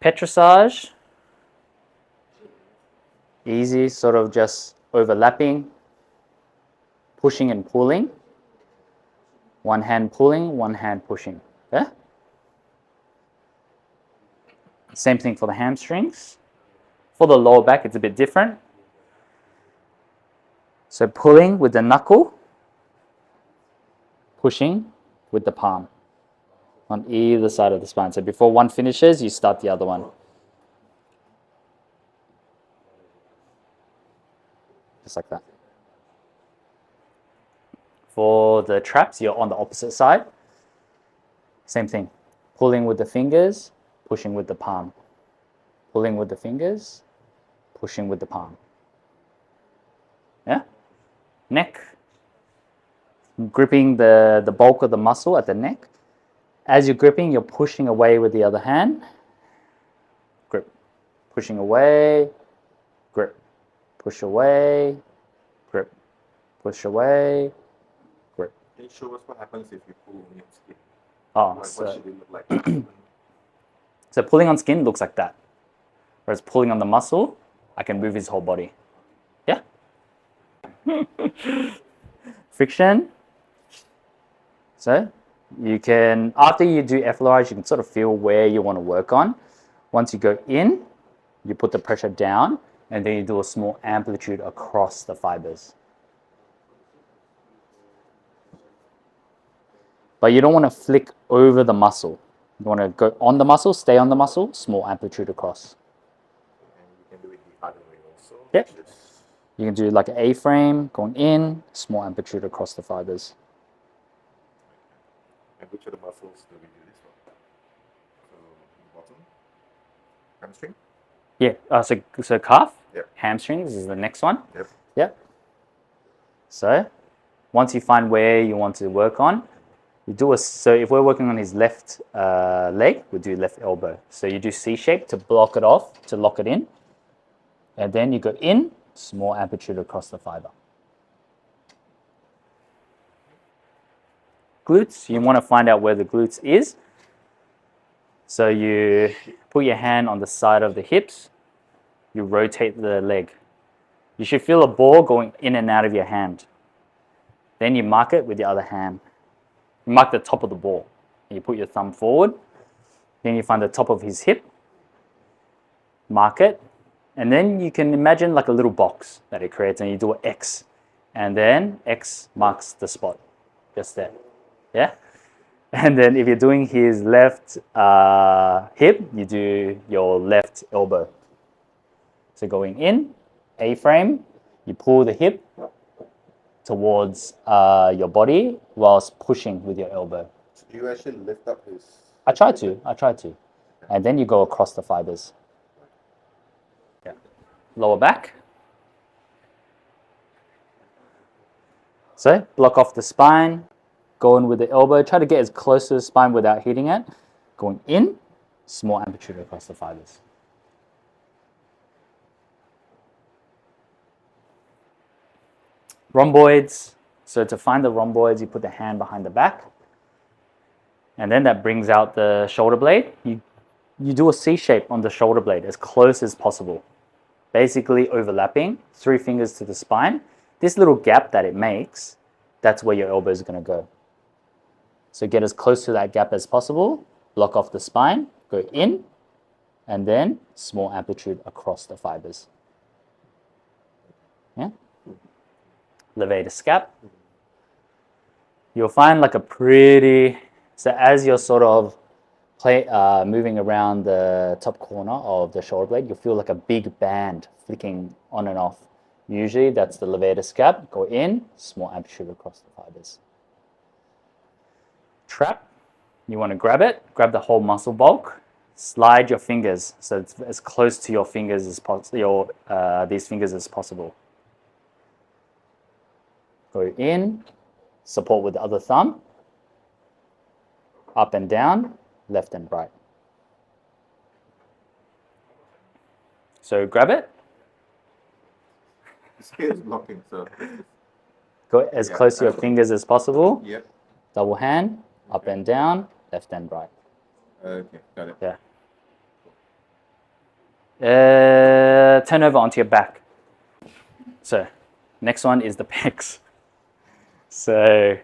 Petrissage, easy, sort of just overlapping, pushing and pulling. One hand pulling, one hand pushing. Okay? Same thing for the hamstrings. For the lower back, it's a bit different. So pulling with the knuckle, pushing with the palm on either side of the spine. So before one finishes, you start the other one. Just like that. For the traps, you're on the opposite side. Same thing. Pulling with the fingers, pushing with the palm. Pulling with the fingers, pushing with the palm. Yeah? Neck. Gripping the bulk of the muscle at the neck. As you're gripping, you're pushing away with the other hand. Grip. Pushing away. Grip. Push away. Grip. Push away. Grip. Can you show us what happens if you pull on your skin? Oh, What so, should it look like? so pulling on skin looks like that. Whereas pulling on the muscle, I can move his whole body. Yeah? Friction. So you can, after you do effleurage, you can sort of feel where you want to work on. Once you go in, you put the pressure down, and then you do a small amplitude across the fibers. But you don't want to flick over the muscle. You want to go on the muscle, stay on the muscle, small amplitude across. And you can do it the other way also. Yep. You can do like an A-frame, going in, small amplitude across the fibers. And which of the muscles do we do this for? So, bottom, hamstring? Yeah, so calf, Yep. hamstrings is the next one. Yep. Yep. So once you find where you want to work on, you do so if we're working on his left leg, we do left elbow. So you do C-shape to block it off, to lock it in. And then you go in, small amplitude across the fiber. Glutes, you want to find out where the glutes is. So you put your hand on the side of the hips, you rotate the leg. You should feel a ball going in and out of your hand. Then you mark it with the other hand. You mark the top of the ball. You put your thumb forward. Then you find the top of his hip. Mark it. And then you can imagine like a little box that it creates, and you do an X. And then X marks the spot. Just there. Yeah? And then if you're doing his left hip, you do your left elbow. So going in, A-frame, you pull the hip towards your body whilst pushing with your elbow. So do you actually lift up his... I try to. And then you go across the fibers. Yeah. Lower back. So block off the spine, go in with the elbow, try to get as close to the spine without hitting it. Going in, small amplitude across the fibers. Rhomboids. So to find the rhomboids, you put the hand behind the back. And then that brings out the shoulder blade. You do a C shape on the shoulder blade as close as possible. Basically overlapping, 3 fingers to the spine. This little gap that it makes, that's where your elbow is going to go. So get as close to that gap as possible, block off the spine, go in, and then small amplitude across the fibers. Yeah? Levator scap. You'll find like a pretty, so as you're sort of moving around the top corner of the shoulder blade, you'll feel like a big band flicking on and off. Usually that's the levator scap. Go in, small amplitude across the fibers. Trap, you want to grab it, grab the whole muscle bulk, slide your fingers so it's as close to your fingers as possible, these fingers as possible. Go in, support with the other thumb, up and down, left and right. So grab it. His hair is blocking, so... Go as close to your fingers as possible. Yep. Double hand, up and down, left and right. Okay, got it. Yeah. Turn over onto your back. So, next one is the pecs. So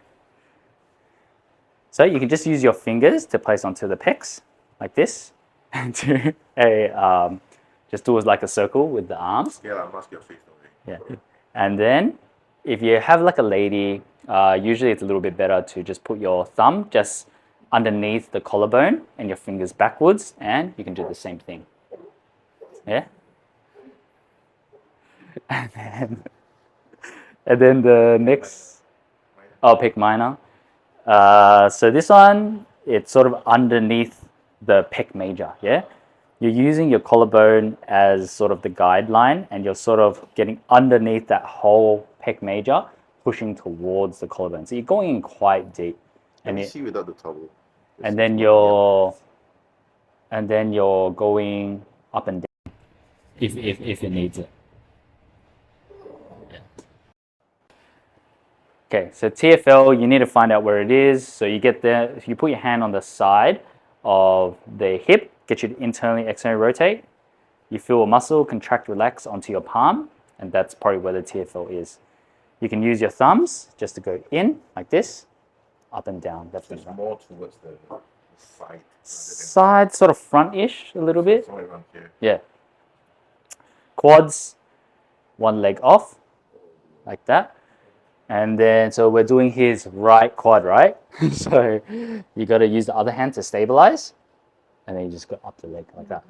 you can just use your fingers to place onto the pecs, like this, and do just do it like a circle with the arms. Yeah, like mask your face. Yeah. And then if you have like a lady, usually it's a little bit better to just put your thumb just underneath the collarbone and your fingers backwards, and you can do the same thing. Yeah. And then the next, I'll pick minor. So this one, it's sort of underneath the pec major, yeah? You're using your collarbone as sort of the guideline, and you're sort of getting underneath that whole pec major, pushing towards the collarbone. So you're going in quite deep. Let me see without the towel. And then you're going up and down if it needs it. Okay, so TFL, you need to find out where it is. So you get there, if you put your hand on the side of the hip, get you to internally, externally rotate. You feel a muscle contract, relax onto your palm, and that's probably where the TFL is. You can use your thumbs just to go in, like this, up and down, left and It's right. more towards the side. Side, sort of front-ish, a little bit. Somewhere around here. Yeah. Quads, one leg off, like that. And then, so we're doing his right quad, right? So you got to use the other hand to stabilize. And then you just go up the leg like that.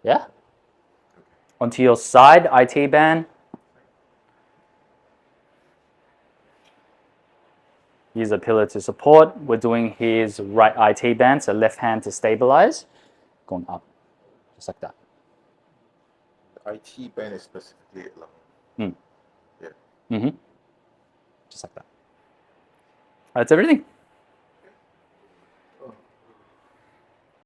Yeah? Onto your side IT band. Use a pillar to support. We're doing his right IT band, so left hand to stabilize. Going up, just like that. The IT band is specifically long. Mm. Yeah. Mm-hmm. Just like that. That's everything.